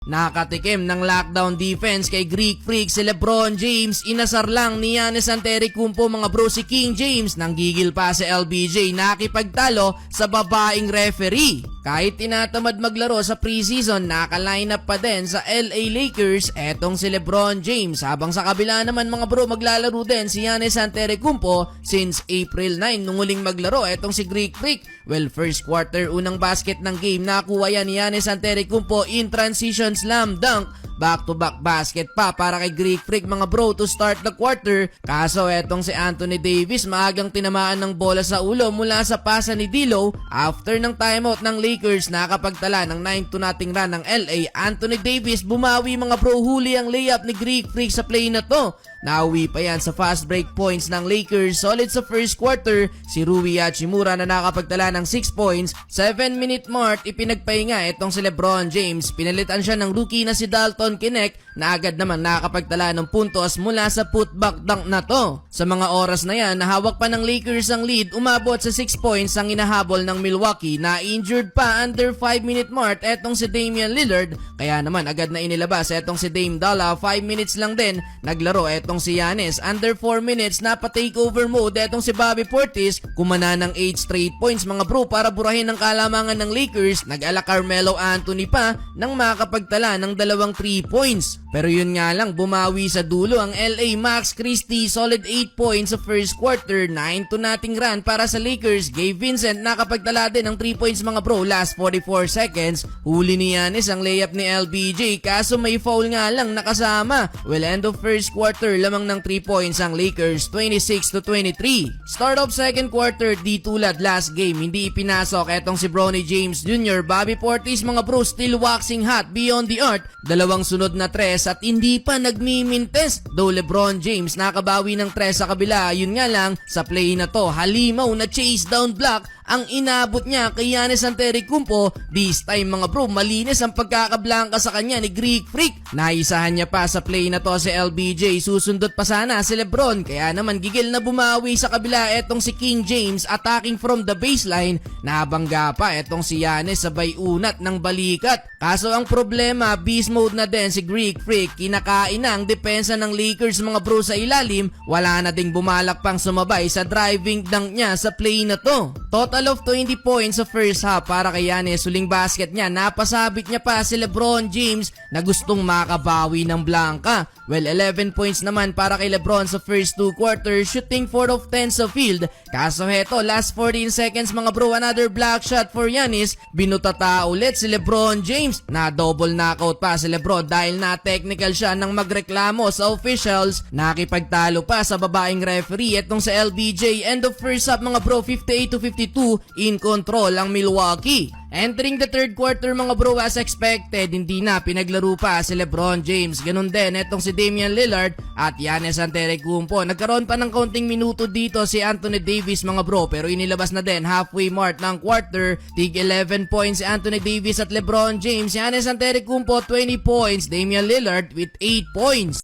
Nakatikim ng lockdown defense kay Greek Freak si Lebron James. Inasar lang ni Giannis Antetokounmpo mga bro si King James. Nanggigil pa si LBJ nakipagtalo sa babaeng referee. Kahit tinatamad maglaro sa preseason, naka-lineup pa din sa LA Lakers etong si Lebron James. Habang sa kabila naman mga bro maglalaro din si Giannis Antetokounmpo since April 9 nung huling maglaro etong si Greek Freak. Well, first quarter unang basket ng game nakuha yan ni Giannis Antetokounmpo in transition slam dunk. Back-to-back basket pa para kay Greek Freak mga bro to start the quarter. Kaso etong si Anthony Davis maagang tinamaan ng bola sa ulo mula sa pasa ni D'Lo. After ng timeout ng Lakers nakapagtala ng 9-0 run ng LA. Anthony Davis bumawi mga bro, huli ang layup ni Greek Freak sa play na to. Nauwi pa yan sa fast break points ng Lakers. Solid sa first quarter si Rui Hachimura na nakapagtala ng 6 points. 7-minute mark ipinagpahinga itong si Lebron James. Pinalitan siya ng rookie na si Dalton Knecht na agad naman nakapagtala ng puntos mula sa putback dunk na to. Sa mga oras na yan nahawak pa ng Lakers ang lead. Umabot sa 6 points ang inahabol ng Milwaukee. Na injured pa under 5-minute mark etong si Damian Lillard. Kaya naman agad na inilabas etong si Dame Dolla. 5 minutes lang din naglaro etong si Giannis. Under 4 minutes napa-takeover mode etong si Bobby Portis. Kumana ng 8 straight points mga bro para burahin ang kalamangan ng Lakers. Nag-ala Carmelo Anthony pa nang makapagtala ng 2 3 points. Pero yun nga lang, bumawi sa dulo ang LA. Max Christie solid 8 points sa first quarter. 9-0 run para sa Lakers. Gabe Vincent nakapagtala din ng 3 points mga bro last 44 seconds. Huli ni Giannis ang layup ni LBJ kaso may foul nga lang nakasama. Well, end of first quarter lamang ng 3 points ang Lakers, 26-23. Start of second quarter, di tulad last game, hindi ipinasok etong si Bronny James Jr. Bobby Portis mga bro still waxing hot beyond the arc. Dalawang sunod na tres at hindi pa nagmimintes. Though LeBron James nakabawi ng tres sa kabila, yun nga lang sa play na to halimaw na chase down block ang inabot niya kay Giannis Antetokounmpo. This time mga bro, malinis ang pagkakablangka sa kanya ni Greek Freak. Naisahan niya pa sa play na to si LBJ. Susundot pa sana si Lebron. Kaya naman gigil na bumawi sa kabila etong si King James attacking from the baseline. Nabangga pa etong si Giannis sabay unat ng balikat. Kaso ang problema, beast mode na din si Greek Freak. Kinakain na ang depensa ng Lakers mga bro sa ilalim. Wala na ding bumalak pang sumabay sa driving dunk niya sa play na to. Total of 20 points sa first half para kay Giannis. Huling basket niya, napasabit niya pa si Lebron James na gustong makabawi ng blanca. Well, 11 points naman para kay Lebron sa first 2 quarters, shooting 4 of 10 sa field. Kaso heto, last 14 seconds mga bro, another block shot for Giannis. Binutata ulit si Lebron James. Na double knockout pa si Lebron dahil na technical siya nang magreklamo sa officials. Nakipagtalo pa sa babaeng referee etong sa LBJ. End of first half mga bro, 58-52. In control ang Milwaukee. Entering the third quarter mga bro, as expected, hindi na pinaglaro pa si Lebron James. Ganun din etong si Damian Lillard at Giannis Antetokounmpo. Nagkaroon pa ng kaunting minuto dito si Anthony Davis mga bro, pero inilabas na din halfway mark ng quarter. Tig 11 points si Anthony Davis at Lebron James. Giannis Antetokounmpo 20 points, Damian Lillard with 8 points.